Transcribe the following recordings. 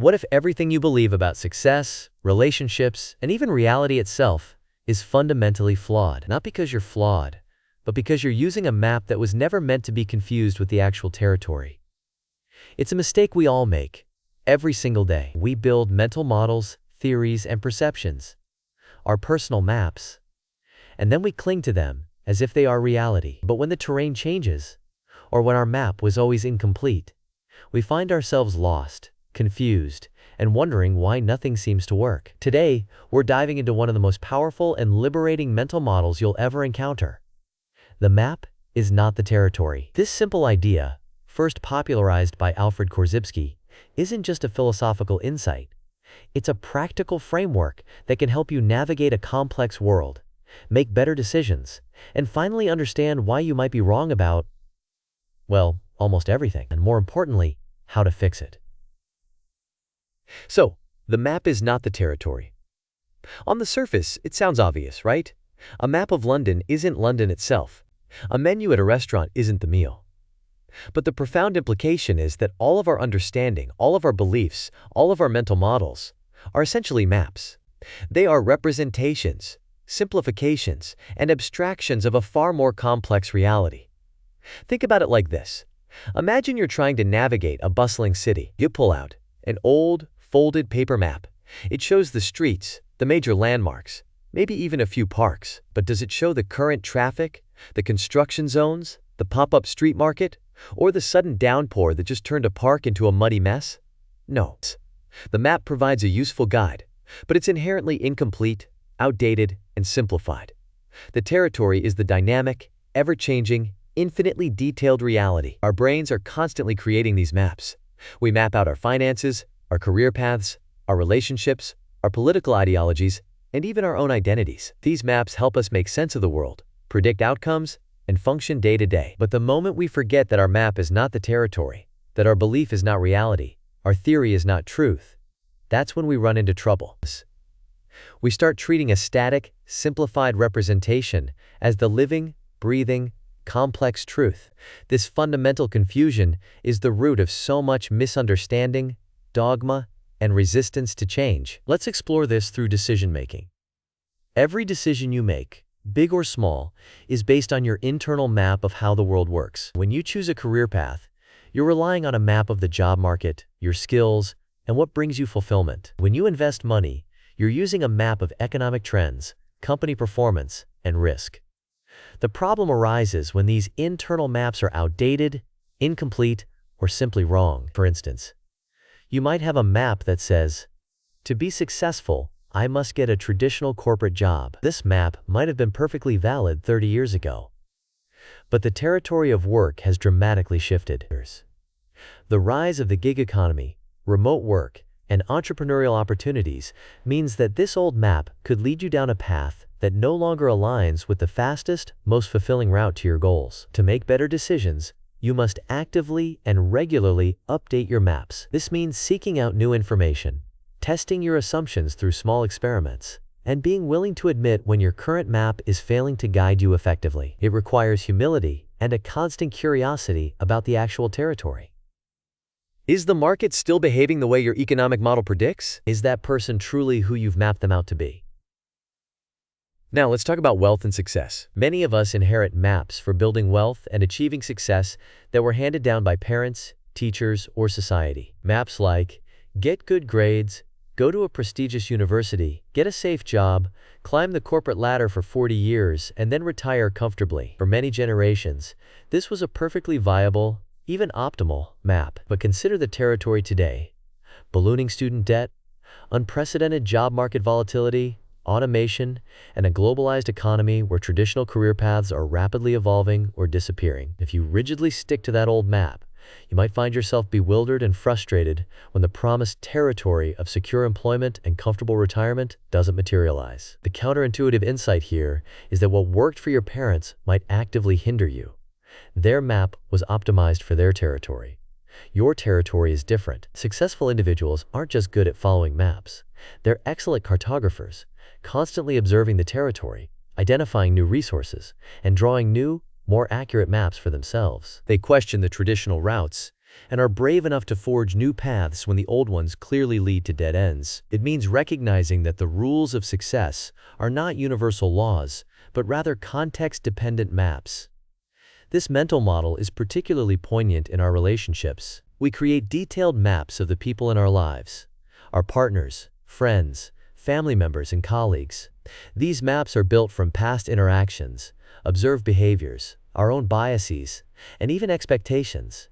What if everything you believe about success, relationships, and even reality itself is fundamentally flawed? Not because you're flawed, but because you're using a map that was never meant to be confused with the actual territory. It's a mistake we all make, every single day. We build mental models, theories, and perceptions, our personal maps, and then we cling to them as if they are reality. But when the terrain changes, or when our map was always incomplete, we find ourselves lost, confused, and wondering why nothing seems to work. Today, we're diving into one of the most powerful and liberating mental models you'll ever encounter. The map is not the territory. This simple idea, first popularized by Alfred Korzybski, isn't just a philosophical insight. It's a practical framework that can help you navigate a complex world, make better decisions, and finally understand why you might be wrong about, well, almost everything, and more importantly, how to fix it. So, the map is not the territory. On the surface, it sounds obvious, right? A map of London isn't London itself. A menu at a restaurant isn't the meal. But the profound implication is that all of our understanding, all of our beliefs, all of our mental models are essentially maps. They are representations, simplifications, and abstractions of a far more complex reality. Think about it like this. Imagine you're trying to navigate a bustling city. You pull out an old, folded paper map. It shows the streets, the major landmarks, maybe even a few parks. But does it show the current traffic, the construction zones, the pop-up street market, or the sudden downpour that just turned a park into a muddy mess? No. The map provides a useful guide, but it's inherently incomplete, outdated, and simplified. The territory is the dynamic, ever-changing, infinitely detailed reality. Our brains are constantly creating these maps. We map out our finances, our career paths, our relationships, our political ideologies, and even our own identities. These maps help us make sense of the world, predict outcomes, and function day to day. But the moment we forget that our map is not the territory, that our belief is not reality, our theory is not truth, that's when we run into trouble. We start treating a static, simplified representation as the living, breathing, complex truth. This fundamental confusion is the root of so much misunderstanding, dogma, and resistance to change. Let's explore this through decision-making. Every decision you make, big or small, is based on your internal map of how the world works. When you choose a career path, you're relying on a map of the job market, your skills, and what brings you fulfillment. When you invest money, you're using a map of economic trends, company performance, and risk. The problem arises when these internal maps are outdated, incomplete, or simply wrong. For instance, you might have a map that says, "To be successful, I must get a traditional corporate job." This map might have been perfectly valid 30 years ago. But the territory of work has dramatically shifted. The rise of the gig economy, remote work, and entrepreneurial opportunities means that this old map could lead you down a path that no longer aligns with the fastest, most fulfilling route to your goals. To make better decisions, you must actively and regularly update your maps. This means seeking out new information, testing your assumptions through small experiments, and being willing to admit when your current map is failing to guide you effectively. It requires humility and a constant curiosity about the actual territory. Is the market still behaving the way your economic model predicts? Is that person truly who you've mapped them out to be? Now let's talk about wealth and success. Many of us inherit maps for building wealth and achieving success that were handed down by parents, teachers, or society. Maps like get good grades, go to a prestigious university, get a safe job, climb the corporate ladder for 40 years, and then retire comfortably. For many generations, this was a perfectly viable, even optimal map. But consider the territory today. Ballooning student debt, unprecedented job market volatility, automation, and a globalized economy where traditional career paths are rapidly evolving or disappearing. If you rigidly stick to that old map, you might find yourself bewildered and frustrated when the promised territory of secure employment and comfortable retirement doesn't materialize. The counterintuitive insight here is that what worked for your parents might actively hinder you. Their map was optimized for their territory. Your territory is different. Successful individuals aren't just good at following maps. They're excellent cartographers, constantly observing the territory, identifying new resources, and drawing new, more accurate maps for themselves. They question the traditional routes, and are brave enough to forge new paths when the old ones clearly lead to dead ends. It means recognizing that the rules of success are not universal laws, but rather context-dependent maps. This mental model is particularly poignant in our relationships. We create detailed maps of the people in our lives, our partners, friends, family members, and colleagues. These maps are built from past interactions, observed behaviors, our own biases, and even expectations.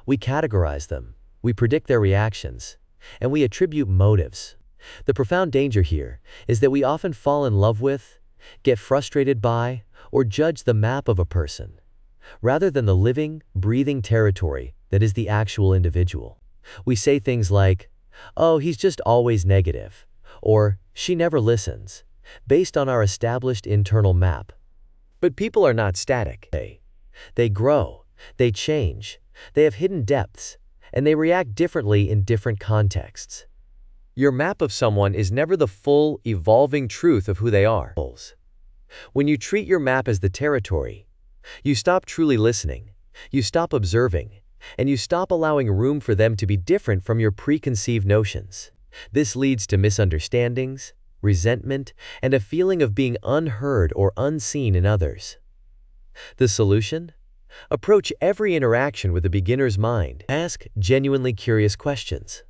We categorize them, we predict their reactions, and we attribute motives. The profound danger here is that we often fall in love with, get frustrated by, or judge the map of a person, rather than the living, breathing territory that is the actual individual. We say things like, "Oh, he's just always negative," or "she never listens," based on our established internal map. But people are not static. They grow, they change, they have hidden depths, and they react differently in different contexts. Your map of someone is never the full, evolving truth of who they are. When you treat your map as the territory, you stop truly listening, you stop observing, and you stop allowing room for them to be different from your preconceived notions. This leads to misunderstandings, resentment, and a feeling of being unheard or unseen in others. The solution? Approach every interaction with a beginner's mind. Ask genuinely curious questions.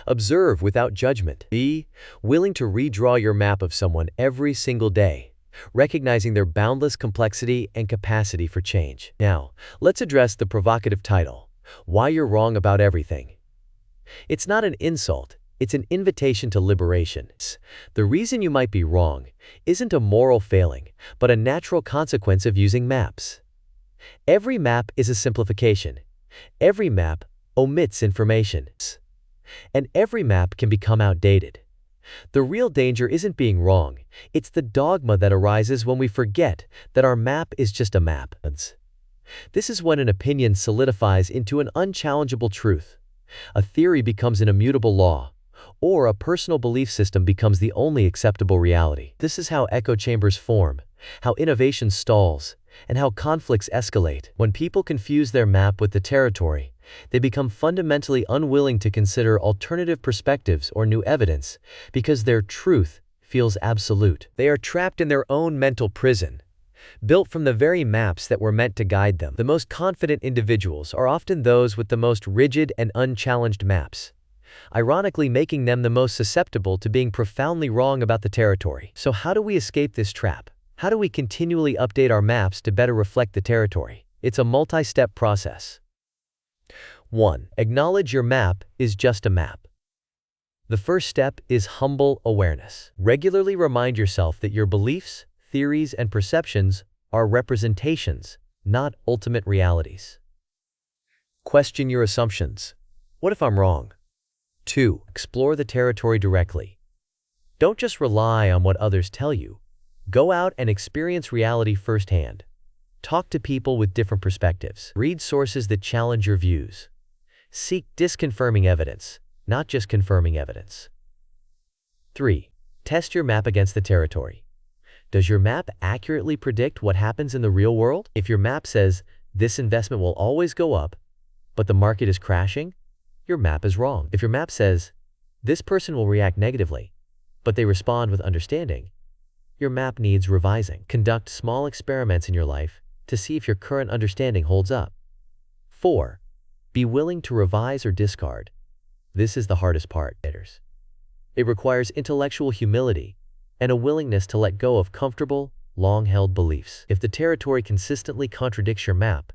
Observe without judgment. Be willing to redraw your map of someone every single day, recognizing their boundless complexity and capacity for change. Now, let's address the provocative title, Why You're Wrong About Everything. It's not an insult, it's an invitation to liberation. The reason you might be wrong isn't a moral failing, but a natural consequence of using maps. Every map is a simplification. Every map omits information. And every map can become outdated. The real danger isn't being wrong, it's the dogma that arises when we forget that our map is just a map. This is when an opinion solidifies into an unchallengeable truth, a theory becomes an immutable law, or a personal belief system becomes the only acceptable reality. This is how echo chambers form, how innovation stalls, and how conflicts escalate. When people confuse their map with the territory, they become fundamentally unwilling to consider alternative perspectives or new evidence because their truth feels absolute. They are trapped in their own mental prison, built from the very maps that were meant to guide them. The most confident individuals are often those with the most rigid and unchallenged maps, ironically making them the most susceptible to being profoundly wrong about the territory. So how do we escape this trap? How do we continually update our maps to better reflect the territory? It's a multi-step process. 1. Acknowledge your map is just a map. The first step is humble awareness. Regularly remind yourself that your beliefs, theories, and perceptions are representations, not ultimate realities. Question your assumptions. What if I'm wrong? 2. Explore the territory directly. Don't just rely on what others tell you. Go out and experience reality firsthand. Talk to people with different perspectives. Read sources that challenge your views. Seek disconfirming evidence, not just confirming evidence. 3. Test your map against the territory. Does your map accurately predict what happens in the real world? If your map says, this investment will always go up, but the market is crashing, your map is wrong. If your map says, this person will react negatively, but they respond with understanding, your map needs revising. Conduct small experiments in your life to see if your current understanding holds up. 4. Be willing to revise or discard. This is the hardest part. It requires intellectual humility and a willingness to let go of comfortable, long-held beliefs. If the territory consistently contradicts your map,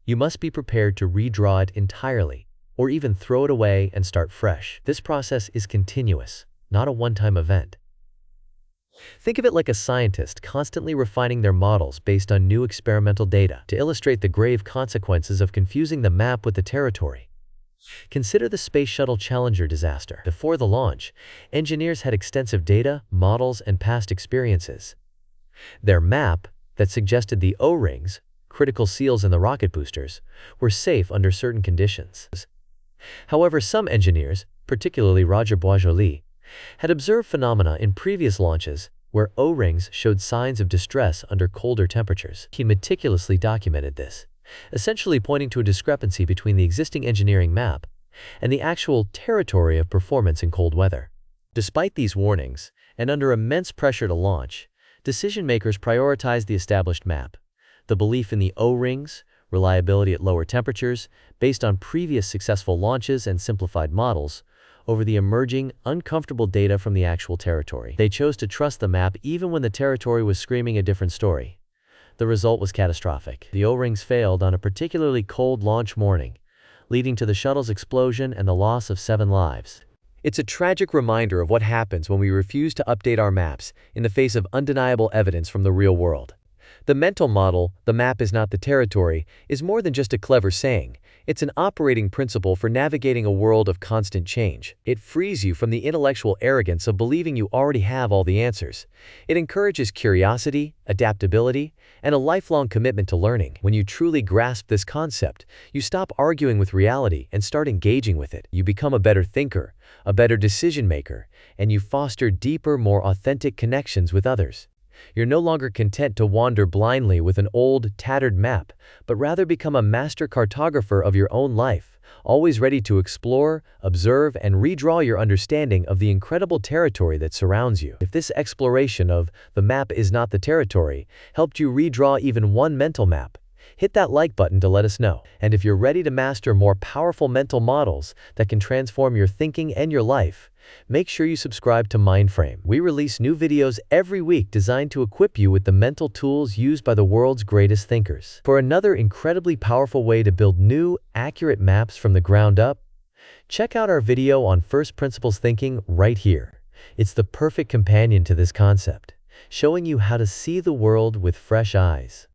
you must be prepared to redraw it entirely, or even throw it away and start fresh. This process is continuous, not a one-time event. Think of it like a scientist constantly refining their models based on new experimental data. To illustrate the grave consequences of confusing the map with the territory, consider the Space Shuttle Challenger disaster. Before the launch, engineers had extensive data, models, and past experiences. Their map, that suggested the O-rings, critical seals in the rocket boosters, were safe under certain conditions. However, some engineers, particularly Roger Boisjoli, had observed phenomena in previous launches where O-rings showed signs of distress under colder temperatures. He meticulously documented this, essentially pointing to a discrepancy between the existing engineering map and the actual territory of performance in cold weather. Despite these warnings, and under immense pressure to launch, decision-makers prioritized the established map. The belief in the O-rings, reliability at lower temperatures, based on previous successful launches and simplified models, over the emerging, uncomfortable data from the actual territory. They chose to trust the map even when the territory was screaming a different story. The result was catastrophic. The O-rings failed on a particularly cold launch morning, leading to the shuttle's explosion and the loss of 7 lives. It's a tragic reminder of what happens when we refuse to update our maps in the face of undeniable evidence from the real world. The mental model, "the map is not the territory," is more than just a clever saying. It's an operating principle for navigating a world of constant change. It frees you from the intellectual arrogance of believing you already have all the answers. It encourages curiosity, adaptability, and a lifelong commitment to learning. When you truly grasp this concept, you stop arguing with reality and start engaging with it. You become a better thinker, a better decision maker, and you foster deeper, more authentic connections with others. You're no longer content to wander blindly with an old, tattered map, but rather become a master cartographer of your own life, always ready to explore, observe, and redraw your understanding of the incredible territory that surrounds you. If this exploration of "the map is not the territory" helped you redraw even one mental map, hit that like button to let us know. And if you're ready to master more powerful mental models that can transform your thinking and your life, make sure you subscribe to Mindframe. We release new videos every week designed to equip you with the mental tools used by the world's greatest thinkers. For another incredibly powerful way to build new, accurate maps from the ground up, check out our video on first principles thinking right here. It's the perfect companion to this concept, showing you how to see the world with fresh eyes.